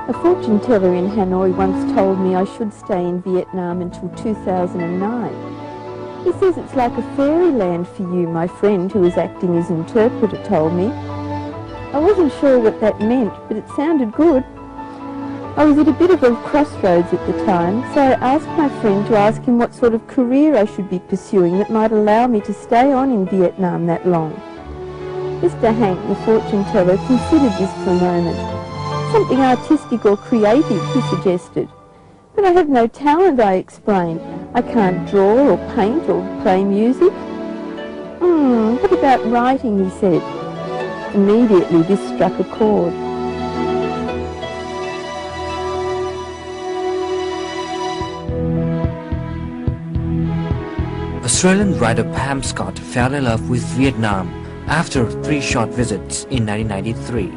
A fortune teller in Hanoi once told me I should stay in Vietnam until 2009. He says it's like a fairyland for you, my friend who was acting as interpreter told me. I wasn't sure what that meant, but it sounded good. I was at a bit of a crossroads at the time, so I asked my friend to ask him what sort of career I should be pursuing that might allow me to stay on in Vietnam that long. Mr. Hank, the fortune teller, considered this for a moment. Something artistic or creative, he suggested. But I have no talent, I explained. I can't draw or paint or play music. What about writing, he said. Immediately this struck a chord. Australian writer Pam Scott fell in love with Vietnam after 3 short visits in 1993.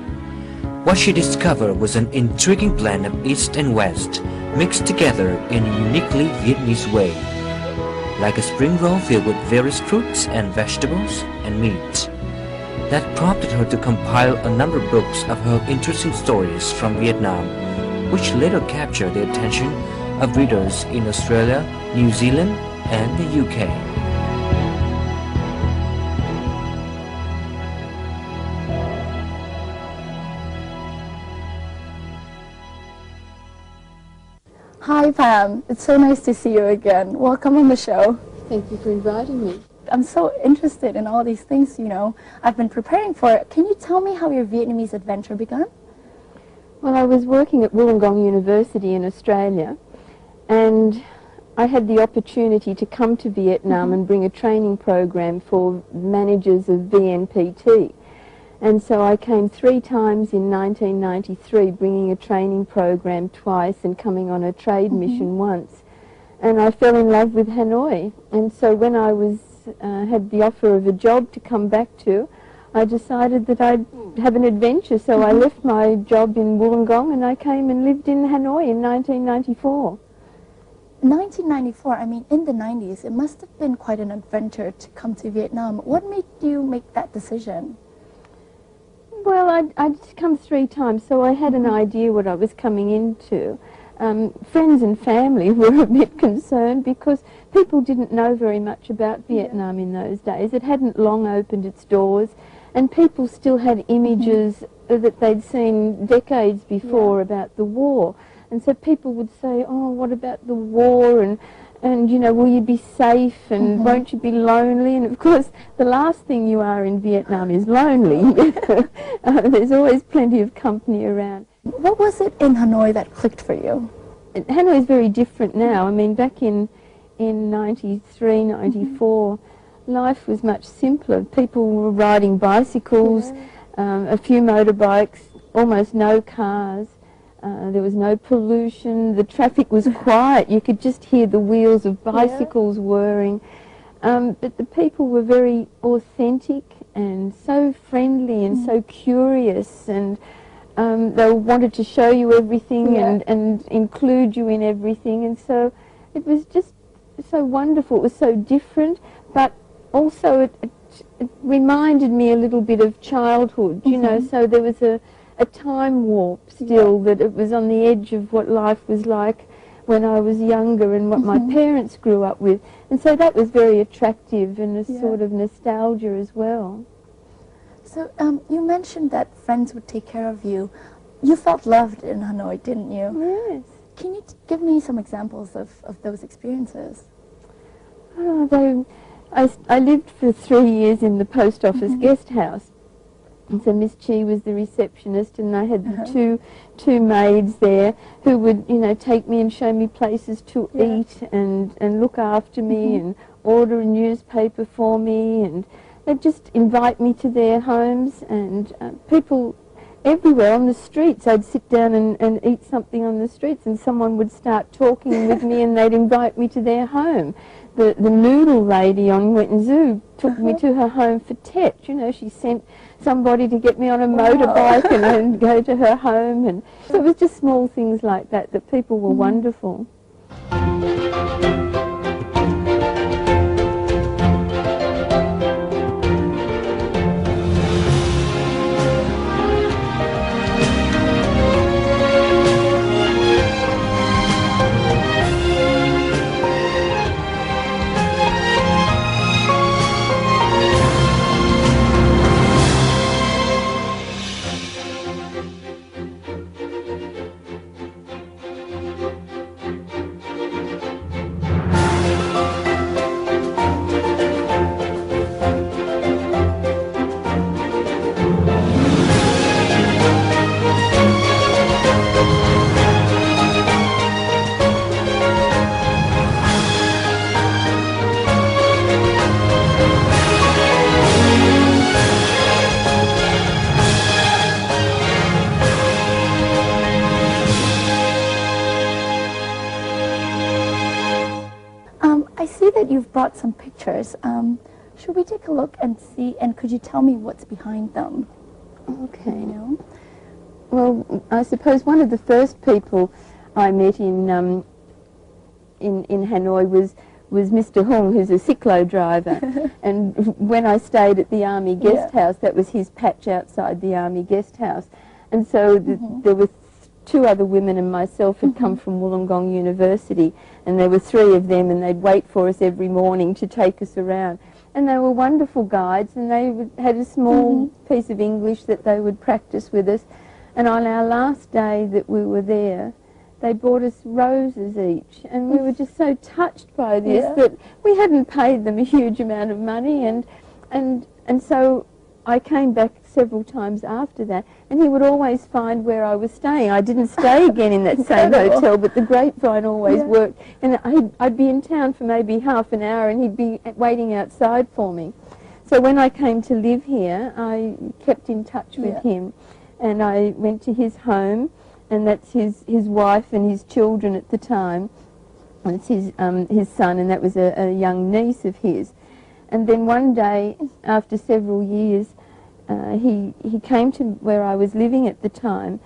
What she discovered was an intriguing blend of East and West, mixed together in a uniquely Vietnamese way, like a spring roll filled with various fruits and vegetables and meat. That prompted her to compile a number of books of her interesting stories from Vietnam, which later captured the attention of readers in Australia, New Zealand, and the UK. Hi Pam, it's so nice to see you again. Welcome on the show. Thank you for inviting me. I'm so interested in all these things, you know, I've been preparing for it. Can you tell me how your Vietnamese adventure began? Well, I was working at Wollongong University in Australia, and I had the opportunity to come to Vietnam and bring a training program for managers of VNPT. And so I came 3 times in 1993, bringing a training program twice and coming on a trade mission once. And I fell in love with Hanoi. And so when I had the offer of a job to come back to, I decided that I'd have an adventure. So I left my job in Wollongong and I came and lived in Hanoi in 1994. 1994, I mean, in the 90s, it must have been quite an adventure to come to Vietnam. What made you make that decision? Well, I'd come 3 times, so I had an idea what I was coming into. Friends and family were a bit concerned because people didn't know very much about Vietnam in those days. It hadn't long opened its doors, and people still had images that they'd seen decades before about the war. And so people would say, oh, what about the war, and you know, will you be safe, and won't you be lonely? And of course, the last thing you are in Vietnam is lonely. There's always plenty of company around. What was it in Hanoi that clicked for you? Hanoi is very different now. I mean, back in 93, 94, life was much simpler. People were riding bicycles, a few motorbikes, almost no cars. There was no pollution. The traffic was quiet. You could just hear the wheels of bicycles whirring. But the people were very authentic and so friendly and so curious, and they wanted to show you everything and include you in everything. And so it was just so wonderful. It was so different, but also it reminded me a little bit of childhood, you know, so there was a time warp still, that it was on the edge of what life was like when I was younger and what my parents grew up with. And so that was very attractive and a sort of nostalgia as well. So you mentioned that friends would take care of you. You felt loved in Hanoi, didn't you? Yes. Can you give me some examples of those experiences? I lived for 3 years in the post office guest house. And so Miss Chi was the receptionist, and I had the two maids there who would, you know, take me and show me places to eat and look after me and order a newspaper for me, and they'd just invite me to their homes, and people everywhere on the streets. I'd sit down and eat something on the streets, and someone would start talking with me and they'd invite me to their home. The noodle lady on Nguyen Zoo took me to her home for Tet. You know, she sent somebody to get me on a motorbike and then go to her home. And so it was just small things like that people were wonderful. brought some pictures. Should we take a look and see, and could you tell me what's behind them? Okay. You know? Well, I suppose one of the first people I met in Hanoi was Mr. Hung, who's a cyclo driver. And when I stayed at the Army guest house, that was his patch outside the Army guest house. And so there were two other women and myself had come from Wollongong University, and there were three of them, and they'd wait for us every morning to take us around. And they were wonderful guides, and they had a small piece of English that they would practice with us. And on our last day that we were there, they bought us roses each, and we were just so touched by this that we hadn't paid them a huge amount of money, and so I came back several times after that, and he would always find where I was staying. I didn't stay again in that same hotel, but the grapevine always worked, and I'd be in town for maybe half an hour, and he'd be waiting outside for me. So when I came to live here, I kept in touch with him, and I went to his home, and that's his wife and his children at the time. And it's his son, and that was a young niece of his. And then one day, after several years, he came to where I was living at the time,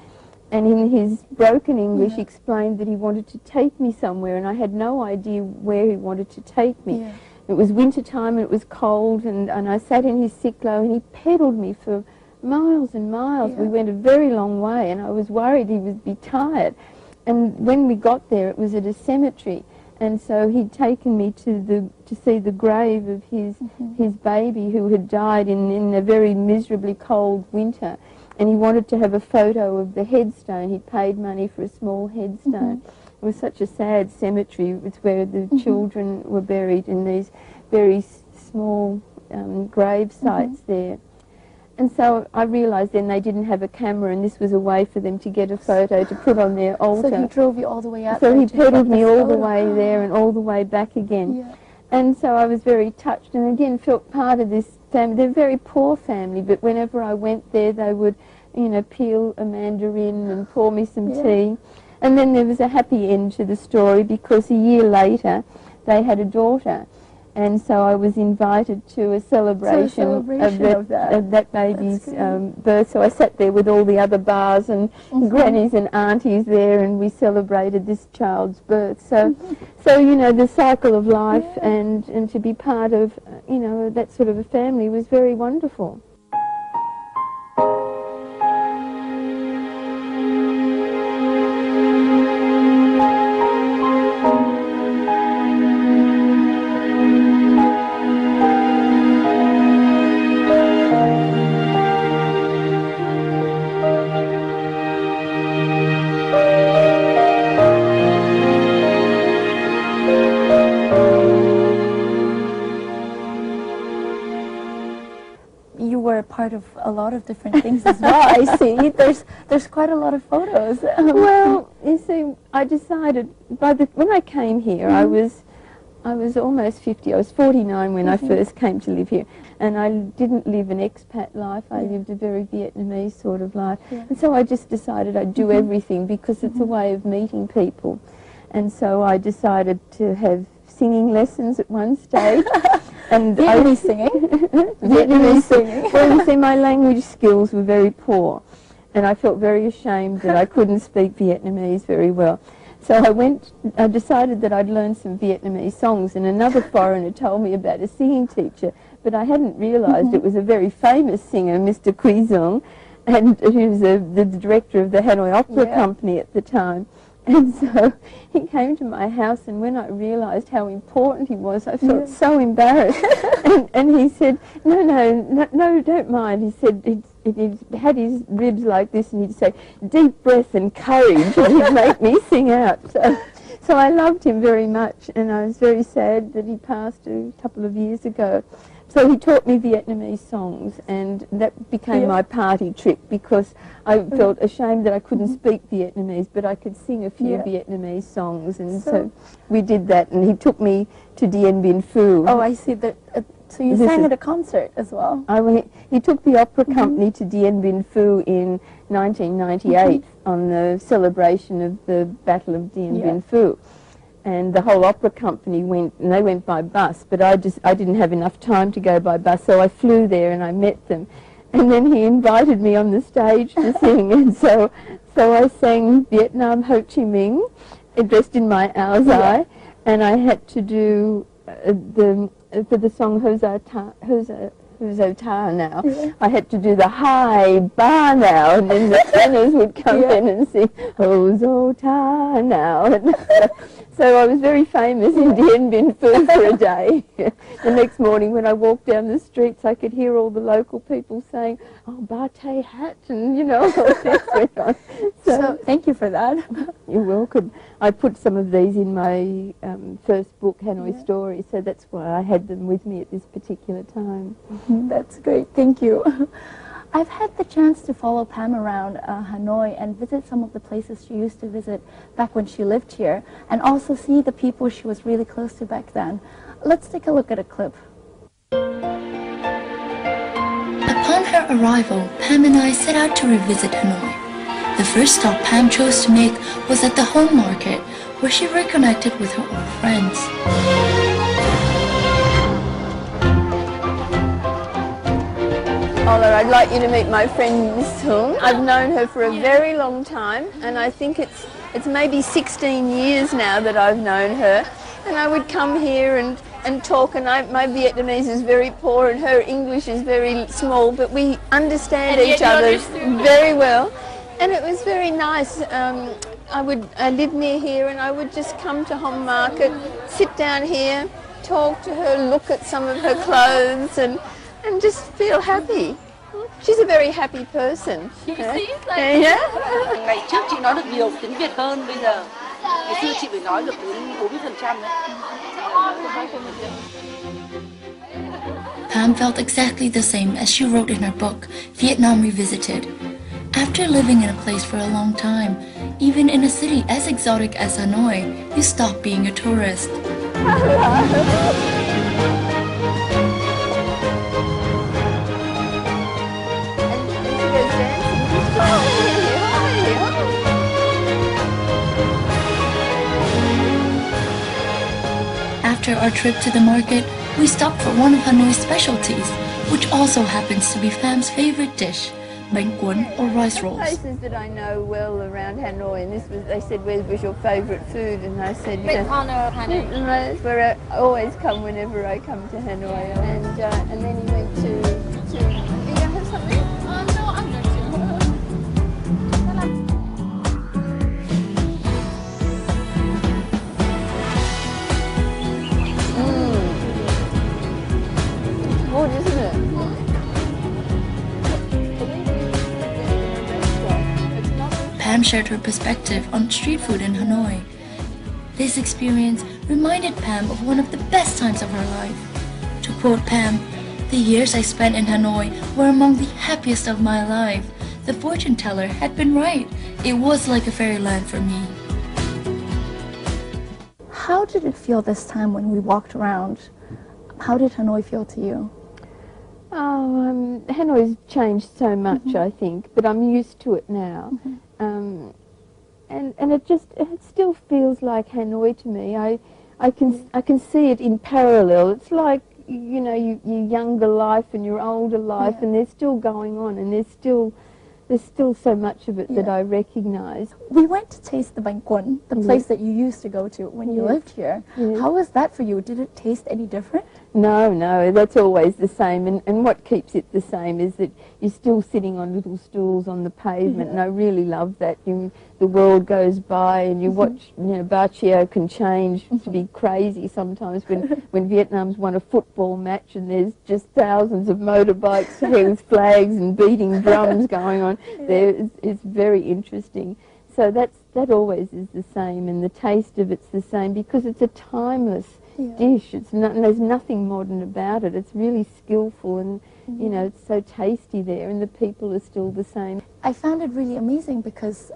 and in his broken English explained that he wanted to take me somewhere, and I had no idea where he wanted to take me. It was winter time and it was cold, and I sat in his cyclo, and he pedalled me for miles and miles. We went a very long way, and I was worried he would be tired. And when we got there, it was at a cemetery, and so he'd taken me to see the grave of his baby who had died in a very miserably cold winter, and he wanted to have a photo of the headstone. He'd paid money for a small headstone. It was such a sad cemetery. It's where the children were buried in these very small grave sites there. And so I realised then they didn't have a camera, and this was a way for them to get a photo to put on their altar. So he drove you all the way out So there he to pedalled get me this all the photo. way there and all the way back again. And so I was very touched, and again felt part of this family. They're a very poor family, but whenever I went there, they would, you know, peel a mandarin and pour me some tea. And then there was a happy end to the story, because a year later they had a daughter. And so I was invited to a celebration, of that baby's birth. So I sat there with all the other bars and grannies and aunties there, and we celebrated this child's birth. So, so you know, the cycle of life and to be part of, you know, that sort of a family was very wonderful. Part of a lot of different things as well. I see. There's quite a lot of photos. Well, you see, I decided when I came here, I was almost 50. I was 49 when I first came to live here, and I didn't live an expat life. I lived a very Vietnamese sort of life, and so I just decided I'd do everything, because it's a way of meeting people. And so I decided to have singing lessons at one stage. And Vietnamese singing? Vietnamese singing. Well, you see, my language skills were very poor, and I felt very ashamed that I couldn't speak Vietnamese very well. So I decided that I'd learn some Vietnamese songs, and another foreigner told me about a singing teacher, but I hadn't realised it was a very famous singer, Mr. Quy Dong, and he was the director of the Hanoi Opera Company at the time. And so he came to my house, and when I realised how important he was, I felt so embarrassed. and he said, no, don't mind. He said he had his ribs like this, and he'd say, deep breath and courage, and he'd make me sing out. So I loved him very much, and I was very sad that he passed a couple of years ago. So he taught me Vietnamese songs, and that became my party trick, because I felt ashamed that I couldn't speak Vietnamese, but I could sing a few Vietnamese songs, and so we did that, and he took me to Dien Bien Phu. Oh, I see. So you sang at a concert as well? He took the opera company to Dien Bien Phu in 1998 on the celebration of the Battle of Dien Bien Phu. and the whole opera company went, and they went by bus, but I didn't have enough time to go by bus, so I flew there and I met them. And then he invited me on the stage to sing, and so I sang Vietnam Ho Chi Minh, dressed in my ao dai, and I had to do for the song Who's Our Ta now, I had to do the high bar now, and then the tenors would come in and sing Who's Our Ta now. And so I was very famous in Dien Bien Phu for a day. The next morning when I walked down the streets, I could hear all the local people saying, "Oh, Bate Hat," and you know, all this went on. So thank you for that. You're welcome. I put some of these in my first book, Hanoi Stories, so that's why I had them with me at this particular time. That's great, thank you. I've had the chance to follow Pam around Hanoi and visit some of the places she used to visit back when she lived here, and also see the people she was really close to back then. Let's take a look at a clip. Upon her arrival, Pam and I set out to revisit Hanoi. The first stop Pam chose to make was at the home market, where she reconnected with her old friends. Ola, I'd like you to meet my friend Miss Hung. I've known her for a very long time, and I think it's maybe 16 years now that I've known her. And I would come here and talk, and my Vietnamese is very poor and her English is very small, but we understand each other very well. And it was very nice. I lived near here, and I would just come to Home Market, sit down here, talk to her, look at some of her clothes, and just feel happy. She's a very happy person. Ngày trước chị nói được nhiều tiếng Việt hơn bây giờ. Ngày xưa chị phải nói được đến 40% đấy. Pam felt exactly the same as she wrote in her book, Vietnam Revisited. After living in a place for a long time, even in a city as exotic as Hanoi, you stop being a tourist. After our trip to the market, we stopped for one of Hanoi's specialties, which also happens to be Pam's favorite dish, bánh cuốn or rice rolls. Places that I know well around Hanoi, and they said, "Where was your favourite food?" And I said, that's where I always come whenever I come to Hanoi. And then he went to. Are you gonna have something? No, I'm not sure. Good, isn't it? Pam shared her perspective on street food in Hanoi. This experience reminded Pam of one of the best times of her life. To quote Pam, "The years I spent in Hanoi were among the happiest of my life. The fortune teller had been right. It was like a fairyland for me." How did it feel this time when we walked around? How did Hanoi feel to you? Hanoi's changed so much, I think, but I'm used to it now. And it still feels like Hanoi to me. I can see it in parallel. It's like, you know, your younger life and your older life, and they're still going on, and there's still so much of it that I recognise. We went to taste the bánh cuốn, the place that you used to go to when you lived here. How was that for you? Did it taste any different? No, that's always the same, and what keeps it the same is that you're still sitting on little stools on the pavement, and I really love that. The world goes by, and you watch, you know, Ba Chio can change to be crazy sometimes when Vietnam's won a football match and there's just thousands of motorbikes with flags and beating drums going on. It's very interesting. So that always is the same, and the taste of it's the same because it's a timeless dish. There's nothing modern about it. It's really skillful, and you know, it's so tasty there, and the people are still the same. I found it really amazing because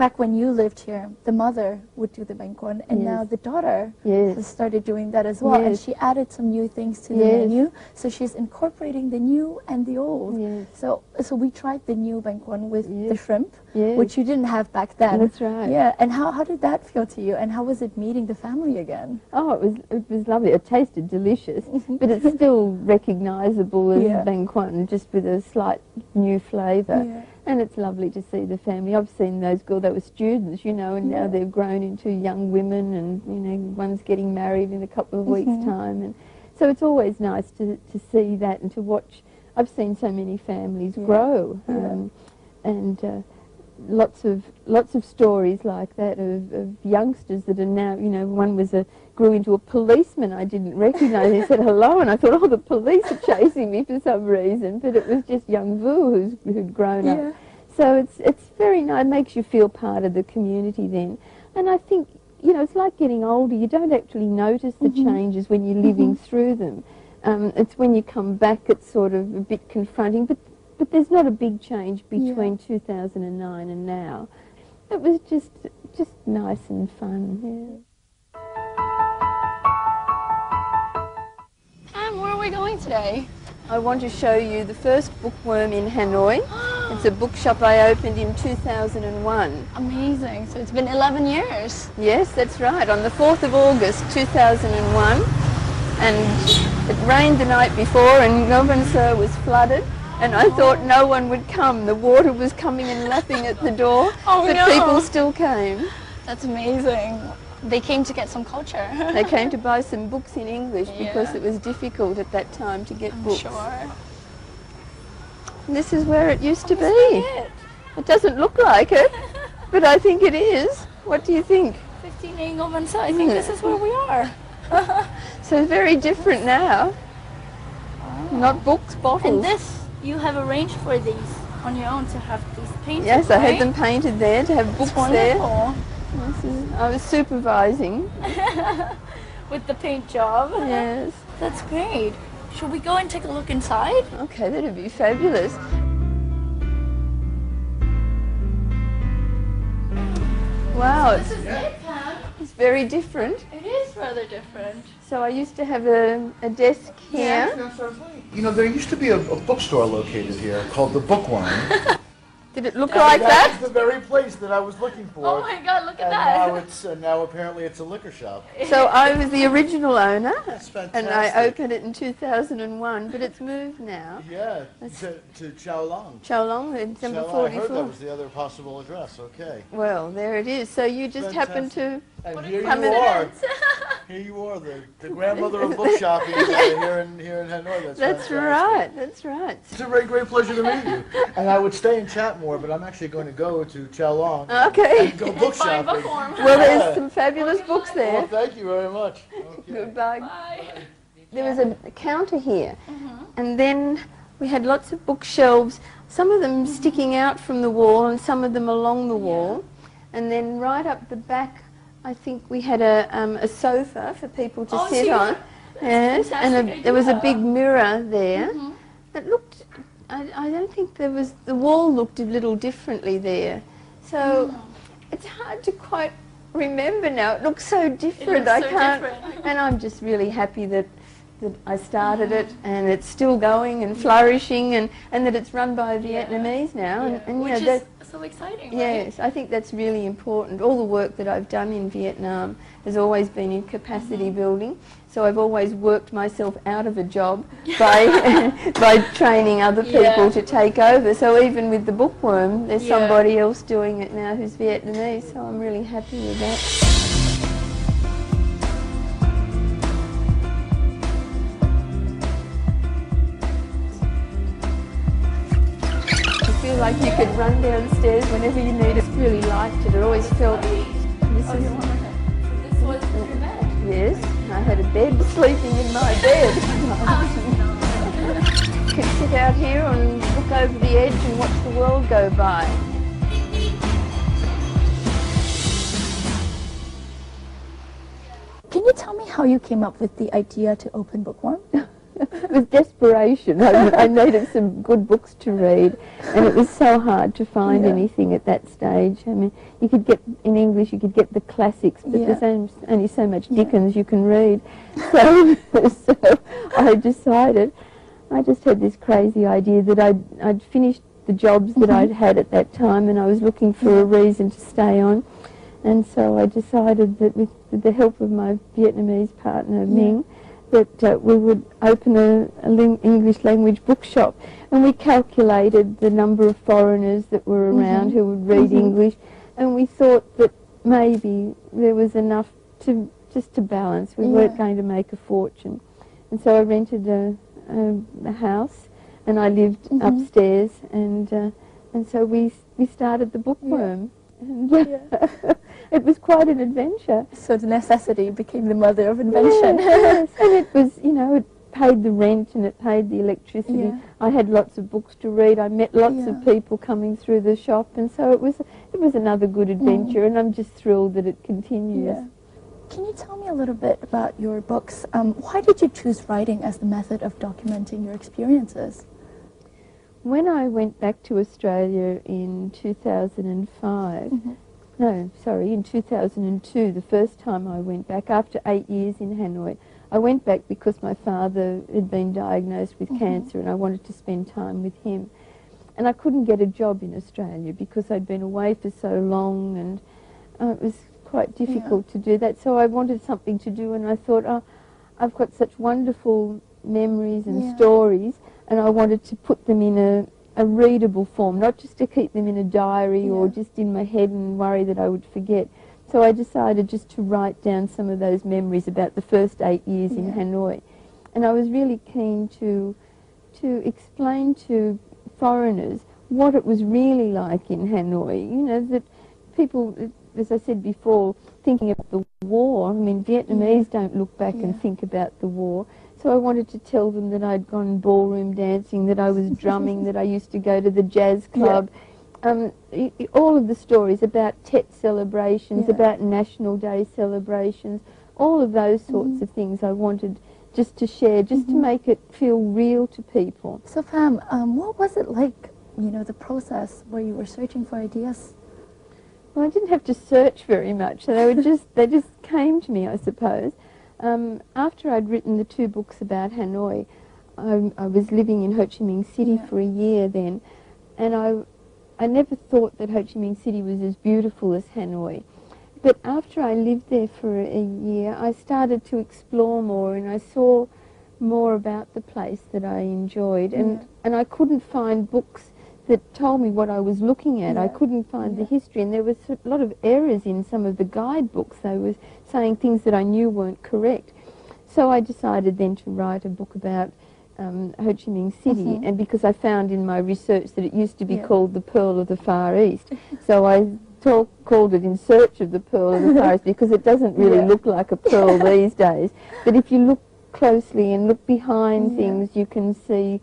back when you lived here, the mother would do the bánh cuốn, and now the daughter has started doing that as well, and she added some new things to the menu, so she's incorporating the new and the old. So we tried the new bánh cuốn with the shrimp, which you didn't have back then. That's right. Yeah, and how did that feel to you, and how was it meeting the family again? Oh, it was lovely. It tasted delicious, but it's still recognisable as bánh cuốn, just with a slight new flavour. And it's lovely to see the family. I've seen those girls, they were students, you know, and now they've grown into young women, and, you know, one's getting married in a couple of weeks' time. And so it's always nice to see that and to watch. I've seen so many families grow, and lots of stories like that of youngsters that are now, you know, one grew into a policeman I didn't recognise. He said hello, and I thought, oh, the police are chasing me for some reason, but it was just young Vu who'd grown up. So it's very nice. It makes you feel part of the community then. And I think, you know, it's like getting older. You don't actually notice the changes when you're living through them. It's when you come back, it's sort of a bit confronting, but there's not a big change between 2009 and now. It was just nice and fun, Pam, where are we going today? I want to show you the first bookworm in Hanoi. It's a bookshop I opened in 2001. Amazing. So it's been 11 years. Yes, that's right. On the 4th of August 2001. And it rained the night before, and Govan Sir was flooded. And I thought no one would come. The water was coming and lapping at the door, but people still came. That's amazing. They came to get some culture. They came to buy some books in English because it was difficult at that time to get books. Sure. And this is where it used to be. It doesn't look like it, but I think it is. What do you think? 15 Engelman, so I think this is where we are. So very different now. Not books, bottles. And this, you have arranged for these on your own to have these painted, Yes, I had them painted there, to have books there. Wonderful. I was supervising. With the paint job. Yes. That's great. Should we go and take a look inside? Okay, that'd be fabulous. Wow, This is it, Pam. it's very different. It is rather different. So I used to have a desk here. You know, there used to be a bookstore located here called the Bookworm. Did it look like that? That's the very place that I was looking for. Oh my God, look at and that. Now apparently it's a liquor shop. So I was the original owner, That's fantastic. and I opened it in 2001, but it's moved now. Yeah, to Chaolong. Chaolong, number I heard 44. that was the other possible address. Okay. Well, there it is. So you just happened to And here come you in. are. Here you are, the grandmother of book shopping here in Hanoi. That's fantastic. right, that's right. It's a very great pleasure to meet you. And I would stay and chat more, but I'm actually going to go to Chaolong Okay. and go book Fine shopping. bookworm. Well, there's some fabulous books there. Well, thank you very much. Okay. Goodbye. Bye. There was a counter here, and then we had lots of bookshelves, some of them sticking out from the wall and some of them along the wall. And then right up the back, I think we had a sofa for people to sit on. Yes, and there was a big mirror there. It looked, I don't think there was, the wall looked a little differently there. So it's hard to quite remember now. It looks so different. looks so I can't, different. and I'm just really happy that I started it, and it's still going and flourishing, and that it's run by Vietnamese now. And Which you know, is so exciting, right? yes, I think that's really important. All the work that I've done in Vietnam has always been in capacity building. So I've always worked myself out of a job by by training other people to take over. So even with the bookworm, there's somebody else doing it now who's Vietnamese. So I'm really happy with that. I feel like you could run downstairs whenever you need. It's really liked it. I always felt this is. This was your bed. Yes, I had a bed, sleeping in my bed. Could sit out here and look over the edge and watch the world go by. Can you tell me how you came up with the idea to open Bookworm? It was desperation. I needed some good books to read, and it was so hard to find anything at that stage. I mean, you could get, in English, you could get the classics, but there's only so much Dickens you can read. So, so I decided, I just had this crazy idea that I'd finished the jobs that I'd had at that time, and I was looking for a reason to stay on. And so I decided that with the help of my Vietnamese partner, Ming, that we would open an English language bookshop. And we calculated the number of foreigners that were around who would read English, and we thought that maybe there was enough to just to balance. We weren't going to make a fortune. And so I rented a house, and I lived upstairs, and so we started the Bookworm. And it was quite an adventure. So the necessity became the mother of invention. Yes, and it was, you know, it paid the rent and it paid the electricity. I had lots of books to read. I met lots of people coming through the shop, and so it was another good adventure, and I'm just thrilled that it continues. Can you tell me a little bit about your books? Why did you choose writing as the method of documenting your experiences? When I went back to Australia in 2005, in 2002, the first time I went back, after 8 years in Hanoi, I went back because my father had been diagnosed with cancer, and I wanted to spend time with him. And I couldn't get a job in Australia because I'd been away for so long, and it was quite difficult to do that. So I wanted something to do, and I thought, oh, I've got such wonderful memories and stories, and I wanted to put them in a readable form, not just to keep them in a diary or just in my head and worry that I would forget. So I decided just to write down some of those memories about the first 8 years in Hanoi. And I was really keen to explain to foreigners what it was really like in Hanoi. You know, that people, as I said before, thinking about the war, I mean, Vietnamese don't look back and think about the war. So I wanted to tell them that I'd gone ballroom dancing, that I was drumming, that I used to go to the jazz club. All of the stories about Tet celebrations, about National Day celebrations, all of those sorts of things I wanted just to share, just to make it feel real to people. So Pam, what was it like, you know, the process where you were searching for ideas? Well, I didn't have to search very much. So they just came to me, I suppose. After I'd written the 2 books about Hanoi, I was living in Ho Chi Minh City for a year then, and I never thought that Ho Chi Minh City was as beautiful as Hanoi. But after I lived there for a year, I started to explore more, and I saw more about the place that I enjoyed, and I couldn't find books that told me what I was looking at. I couldn't find the history, and there was a lot of errors in some of the guidebooks. They were saying things that I knew weren't correct. So I decided then to write a book about Ho Chi Minh City, and because I found in my research that it used to be called the Pearl of the Far East, so I called it In Search of the Pearl of the Far East, because it doesn't really look like a pearl these days. But if you look closely and look behind things, you can see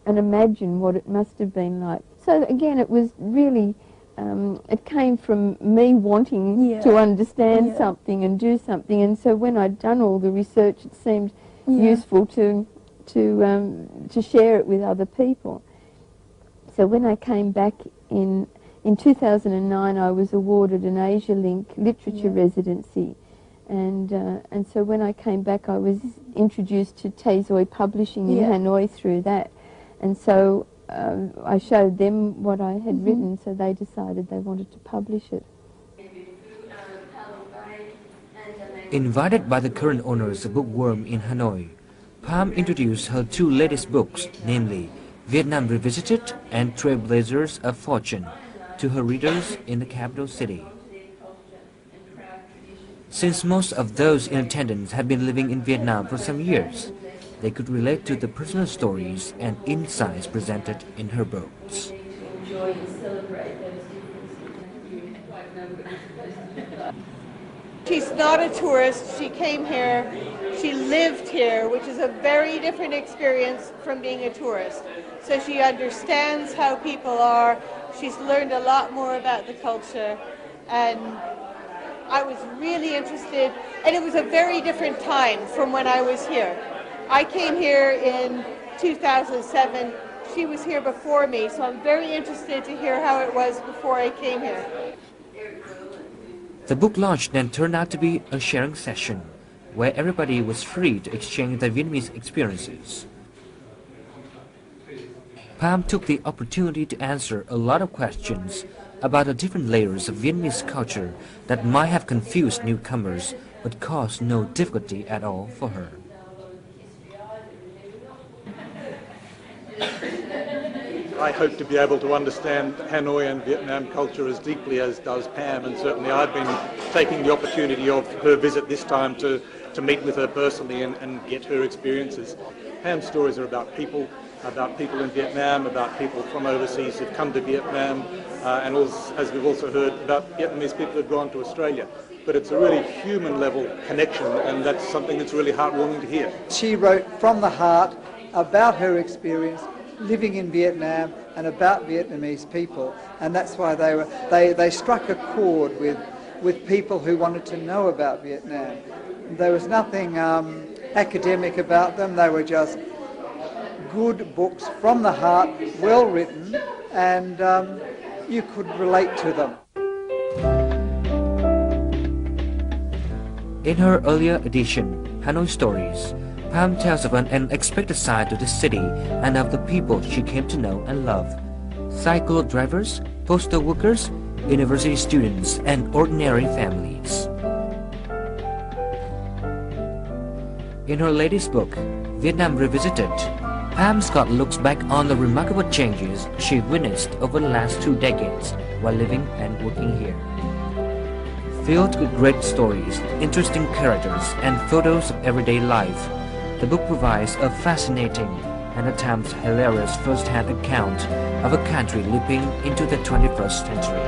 and imagine what it must have been like. So again, it was really, it came from me wanting to understand something and do something, and so when I'd done all the research, it seemed useful to share it with other people. So when I came back in 2009, I was awarded an Asia Link literature residency, and so when I came back, I was introduced to Tay Soi Publishing in Hanoi through that, and so I showed them what I had written, so they decided they wanted to publish it. Invited by the current owners of Bookworm in Hanoi, Pam introduced her 2 latest books, namely Vietnam Revisited and Trailblazers of Fortune, to her readers in the capital city. Since most of those in attendance had been living in Vietnam for some years, they could relate to the personal stories and insights presented in her books. She's not a tourist. She came here, she lived here, which is a very different experience from being a tourist. So she understands how people are. She's learned a lot more about the culture, and I was really interested, and it was a very different time from when I was here. I came here in 2007. She was here before me, so I'm very interested to hear how it was before I came here. The book launch then turned out to be a sharing session, where everybody was free to exchange their Vietnamese experiences. Pam took the opportunity to answer a lot of questions about the different layers of Vietnamese culture that might have confused newcomers, but caused no difficulty at all for her. I hope to be able to understand Hanoi and Vietnam culture as deeply as does Pam, and certainly I've been taking the opportunity of her visit this time to meet with her personally and get her experiences. Pam's stories are about people in Vietnam, about people from overseas who've come to Vietnam, and also, as we've also heard, about Vietnamese people who've gone to Australia. But it's a really human level connection, and that's something that's really heartwarming to hear. She wrote from the heart about her experience living in Vietnam and about Vietnamese people, and that's why they struck a chord with people who wanted to know about Vietnam. There was nothing academic about them. They were just good books from the heart, well written, and you could relate to them. In her earlier edition, Hanoi Stories, Pam tells of an unexpected side to the city and of the people she came to know and love. Cycle drivers, postal workers, university students, and ordinary families. In her latest book, Vietnam Revisited, Pam Scott looks back on the remarkable changes she witnessed over the last 2 decades while living and working here. Filled with great stories, interesting characters, and photos of everyday life, the book provides a fascinating and at times hilarious first-hand account of a country leaping into the 21st century.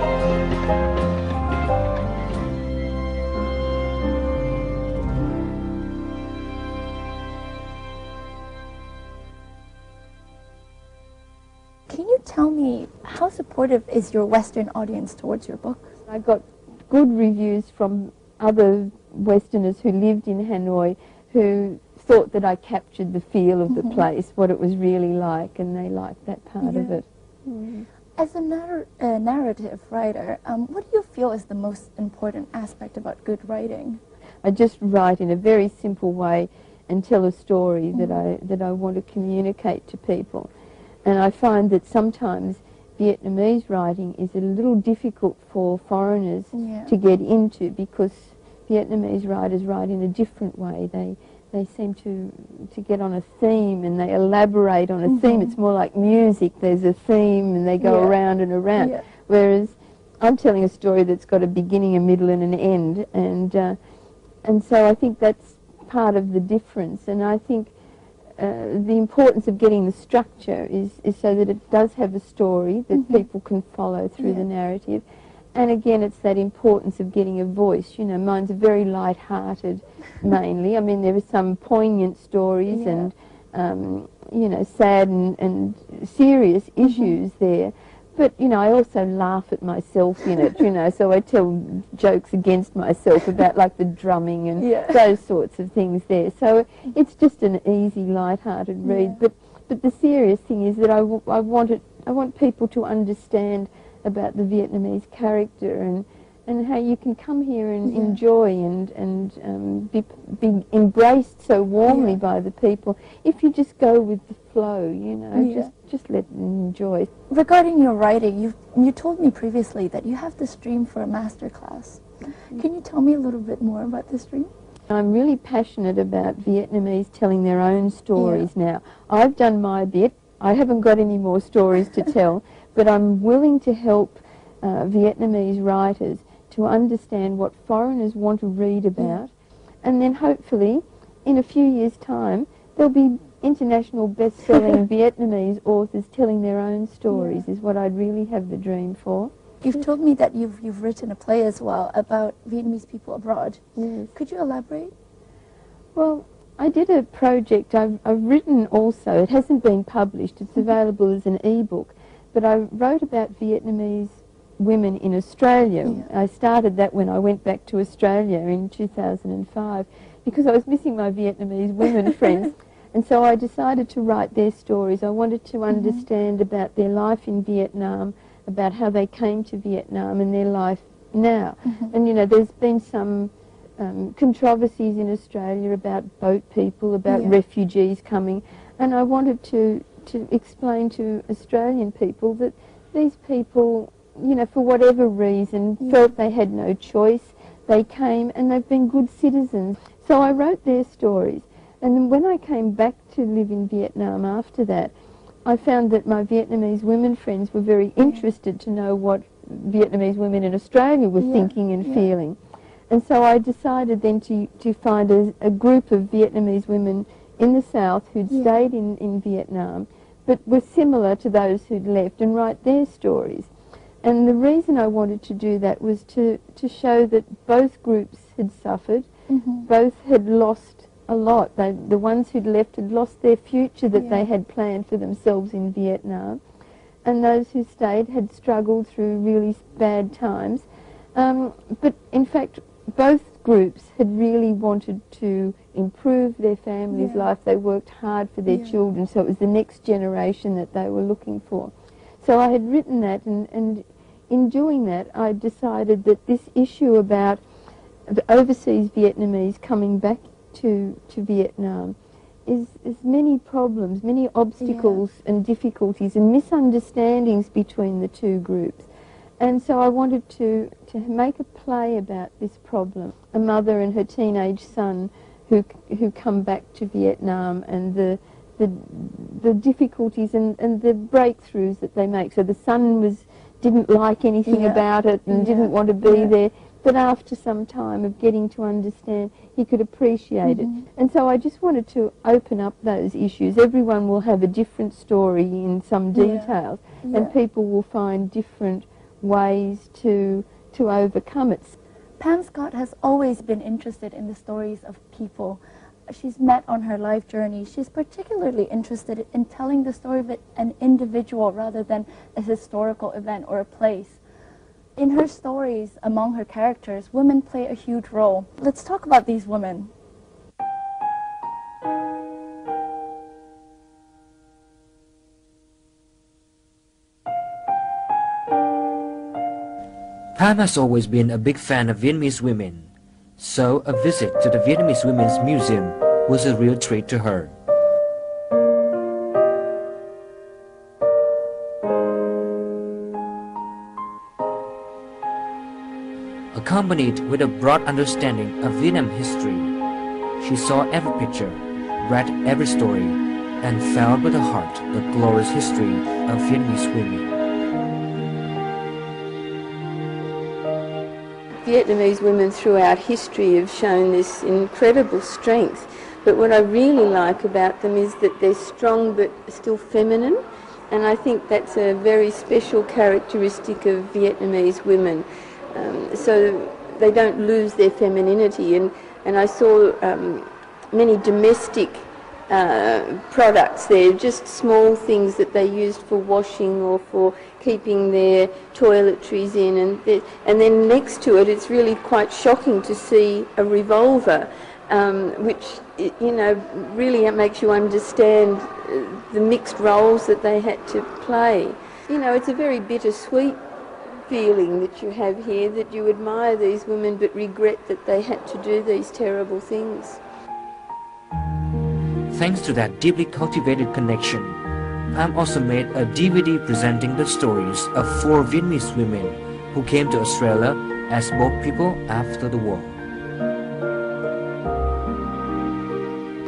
Can you tell me how supportive is your Western audience towards your book? I got good reviews from other Westerners who lived in Hanoi who thought that I captured the feel of the place, what it was really like, and they liked that part of it. As a narrative writer, what do you feel is the most important aspect about good writing? I just write in a very simple way and tell a story that I want to communicate to people. And I find that sometimes Vietnamese writing is a little difficult for foreigners to get into, because Vietnamese writers write in a different way. They seem to get on a theme and they elaborate on a theme. It's more like music. There's a theme and they go around and around. Whereas I'm telling a story that's got a beginning, a middle and an end. And so I think that's part of the difference. And I think the importance of getting the structure is so that it does have a story that people can follow through the narrative. And again, it's that importance of getting a voice. You know, mine's very light-hearted, mainly. I mean, there are some poignant stories and, you know, sad and serious issues there. But, you know, I also laugh at myself in it, you know, so I tell jokes against myself about, like, the drumming and those sorts of things there. So it's just an easy, light-hearted read. But the serious thing is that I want people to understand about the Vietnamese character and how you can come here and enjoy and be embraced so warmly by the people if you just go with the flow, you know, just let them enjoy. Regarding your writing, you told me previously that you have this dream for a master class. Can you tell me a little bit more about this dream? I'm really passionate about Vietnamese telling their own stories now. I've done my bit. I haven't got any more stories to tell, but I'm willing to help Vietnamese writers to understand what foreigners want to read about, and then hopefully in a few years' time there'll be international best-selling Vietnamese authors telling their own stories is what I'd really have the dream for. You've told me that you've written a play as well about Vietnamese people abroad. Could you elaborate? Well, I did a project I've written also. It hasn't been published. It's available as an e-book. But I wrote about Vietnamese women in Australia. I started that when I went back to Australia in 2005 because I was missing my Vietnamese women friends. And so I decided to write their stories. I wanted to understand about their life in Vietnam, about how they came to Vietnam and their life now. And, you know, there's been some controversies in Australia about boat people, about refugees coming, and I wanted to explain to Australian people that these people, you know, for whatever reason, felt they had no choice. They came and they've been good citizens. So I wrote their stories. And then when I came back to live in Vietnam after that, I found that my Vietnamese women friends were very interested to know what Vietnamese women in Australia were thinking and feeling. And so I decided then to find a group of Vietnamese women in the South who'd stayed in Vietnam, but were similar to those who'd left, and write their stories. And the reason I wanted to do that was to show that both groups had suffered, both had lost a lot. The ones who'd left had lost their future that they had planned for themselves in Vietnam, and those who stayed had struggled through really bad times. But in fact, both groups had really wanted to improve their family's life. They worked hard for their children, so it was the next generation that they were looking for. So I had written that, and in doing that, I decided that this issue about the overseas Vietnamese coming back to Vietnam is many problems, many obstacles and difficulties and misunderstandings between the two groups. And so I wanted to make a play about this problem. A mother and her teenage son who come back to Vietnam, and the difficulties and the breakthroughs that they make. So the son didn't like anything about it and didn't want to be there, but after some time of getting to understand, he could appreciate it. And so I just wanted to open up those issues. Everyone will have a different story in some details, and people will find different ways to overcome it. Pam Scott has always been interested in the stories of people she's met on her life journey. She's particularly interested in telling the story of an individual rather than a historical event or a place. In her stories, among her characters, women play a huge role. Let's talk about these women. Pam has always been a big fan of Vietnamese women, so a visit to the Vietnamese Women's Museum was a real treat to her. Accompanied with a broad understanding of Vietnam history, she saw every picture, read every story, and felt with her heart the glorious history of Vietnamese women. Vietnamese women throughout history have shown this incredible strength, but what I really like about them is that they're strong but still feminine, and I think that's a very special characteristic of Vietnamese women. So they don't lose their femininity, and I saw many domestic products there, just small things that they used for washing or for keeping their toiletries in, and then next to it, it's really quite shocking to see a revolver, which, you know, really makes you understand the mixed roles that they had to play. You know, it's a very bittersweet feeling that you have here, that you admire these women but regret that they had to do these terrible things. Thanks to that deeply cultivated connection, Pam also made a DVD presenting the stories of 4 Vietnamese women who came to Australia as boat people after the war.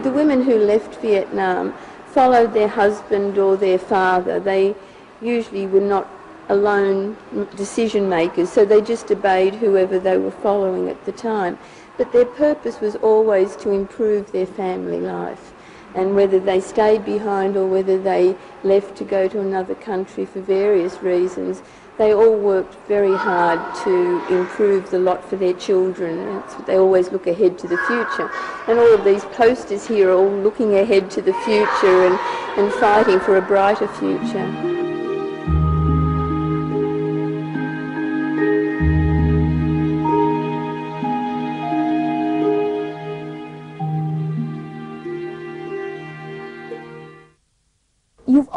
The women who left Vietnam followed their husband or their father. They usually were not alone decision makers, so they just obeyed whoever they were following at the time. But their purpose was always to improve their family life. And whether they stayed behind or whether they left to go to another country for various reasons, they all worked very hard to improve the lot for their children. They always look ahead to the future. And all of these posters here are all looking ahead to the future and fighting for a brighter future.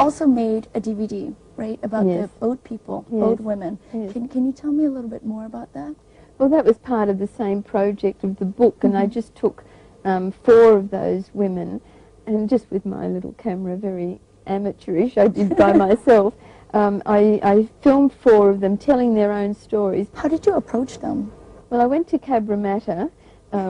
also made a DVD, right, about Yes. the boat people, Yes. boat women. Yes. Can you tell me a little bit more about that? Well, that was part of the same project of the book, and I just took 4 of those women, and just with my little camera, very amateurish, I did by myself. I filmed 4 of them telling their own stories. How did you approach them? Well, I went to Cabramatta,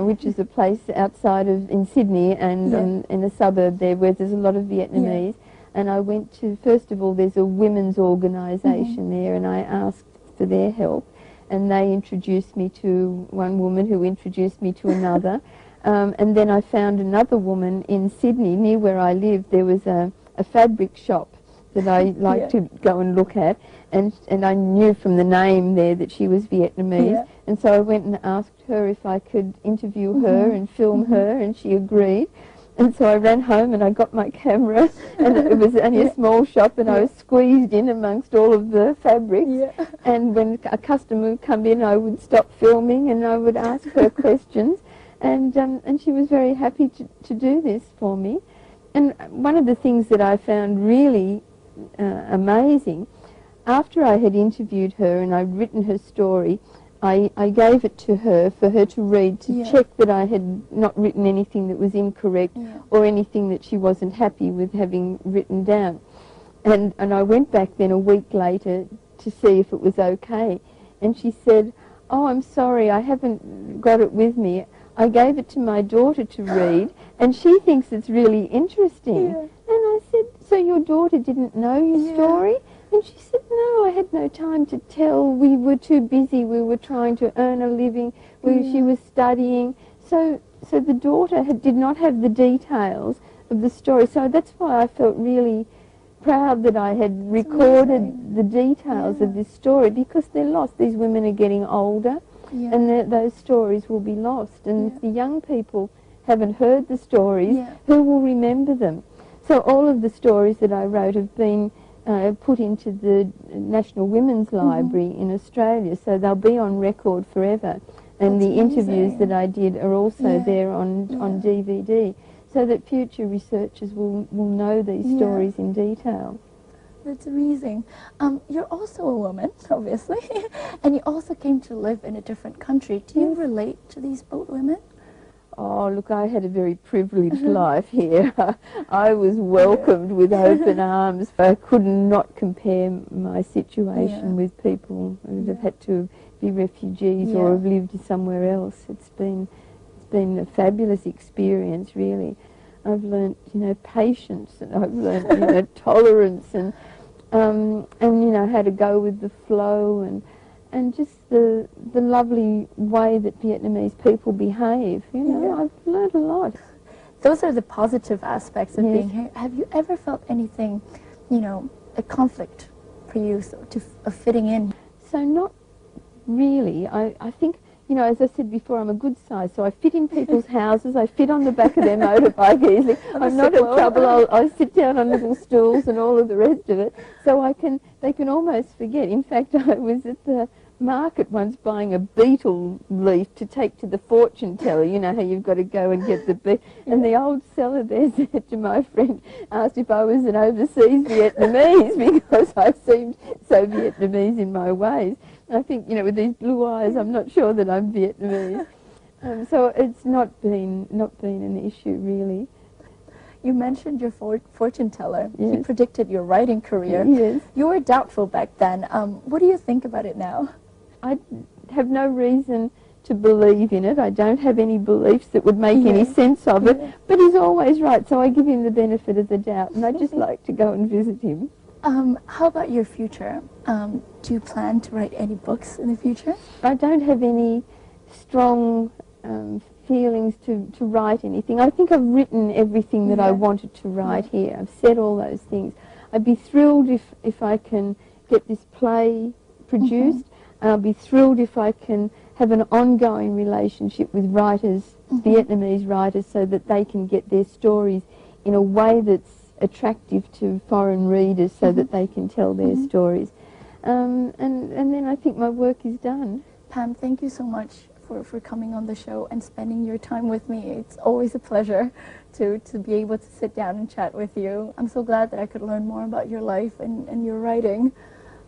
which is a place outside of in Sydney and in a suburb there where there's a lot of Vietnamese. And I went to, first of all, there's a women's organisation there, and I asked for their help. And they introduced me to one woman who introduced me to another. And then I found another woman in Sydney, near where I lived. There was a fabric shop that I liked to go and look at, and I knew from the name there that she was Vietnamese, and so I went and asked her if I could interview her and film her, and she agreed. And so I ran home and I got my camera, and it was only a small shop, and I was squeezed in amongst all of the fabrics, and when a customer would come in, I would stop filming and I would ask her questions, and she was very happy to do this for me. And one of the things that I found really amazing, after I had interviewed her and I'd written her story, I gave it to her for her to read, to check that I had not written anything that was incorrect or anything that she wasn't happy with having written down. And I went back then a week later to see if it was okay. And she said, "Oh, I'm sorry, I haven't got it with me. I gave it to my daughter to read, and she thinks it's really interesting." And I said, "So your daughter didn't know your story?" And she said, "No, I had no time to tell. We were too busy. We were trying to earn a living. She was studying." So the daughter did not have the details of the story. So that's why I felt really proud that I had recorded the details of this story, because they're lost. These women are getting older, and those stories will be lost. And if the young people haven't heard the stories, who will remember them? So all of the stories that I wrote have been put into the National Women's Library in Australia, so they'll be on record forever. And the interviews that I did are also there on DVD, so that future researchers will know these stories in detail. That's amazing. You're also a woman, obviously, and you also came to live in a different country. Do you relate to these boat women? Oh, look, I had a very privileged life here. I was welcomed with open arms. I could not compare my situation with people who have had to be refugees or have lived somewhere else. It's been a fabulous experience, really. I've learnt, patience, and I've learnt, tolerance, and how to go with the flow, and just the lovely way that Vietnamese people behave. I've learned a lot. Those are the positive aspects of being here. Have you ever felt anything, a conflict for you of fitting in? So not really. I think, as I said before, I'm a good size, so I fit in people's houses, I fit on the back of their motorbike easily. I'm not in trouble. I sit down on little stools and all of the rest of it, so they can almost forget. In fact, I was at the market once buying a beetle leaf to take to the fortune teller. You know how you've got to go and get the beetle. And the old seller there said to my friend, asked if I was an overseas Vietnamese, because I seemed so Vietnamese in my ways. And I think, with these blue eyes, I'm not sure that I'm Vietnamese. So it's not been an issue, really. You mentioned your fortune teller. He predicted your writing career. Yes. You were doubtful back then. What do you think about it now? I have no reason to believe in it. I don't have any beliefs that would make any sense of it. But he's always right, so I give him the benefit of the doubt, and I just like to go and visit him. How about your future? Do you plan to write any books in the future? I don't have any strong feelings to write anything. I think I've written everything that I wanted to write here. I've said all those things. I'd be thrilled if I can get this play produced. I'll be thrilled if I can have an ongoing relationship with writers, Vietnamese writers, so that they can get their stories in a way that's attractive to foreign readers, so that they can tell their stories. And then I think my work is done. Pam, thank you so much for coming on the show and spending your time with me. It's always a pleasure to be able to sit down and chat with you. I'm so glad that I could learn more about your life and your writing.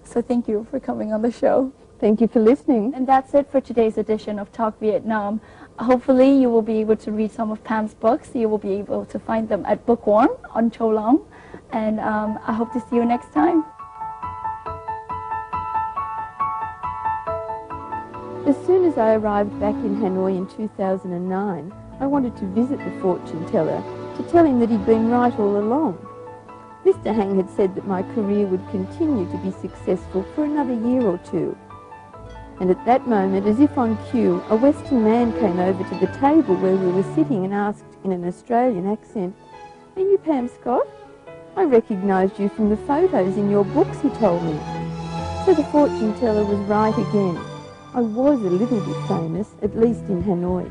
So thank you for coming on the show. Thank you for listening. And that's it for today's edition of Talk Vietnam. Hopefully you will be able to read some of Pam's books. You will be able to find them at Bookworm on Châu Long. And I hope to see you next time. As soon as I arrived back in Hanoi in 2009, I wanted to visit the fortune teller to tell him that he'd been right all along. Mr. Hang had said that my career would continue to be successful for another year or two. And at that moment, as if on cue, a Western man came over to the table where we were sitting and asked in an Australian accent, "Are you Pam Scott? I recognised you from the photos in your books," he told me. So the fortune teller was right again. I was a little bit famous, at least in Hanoi.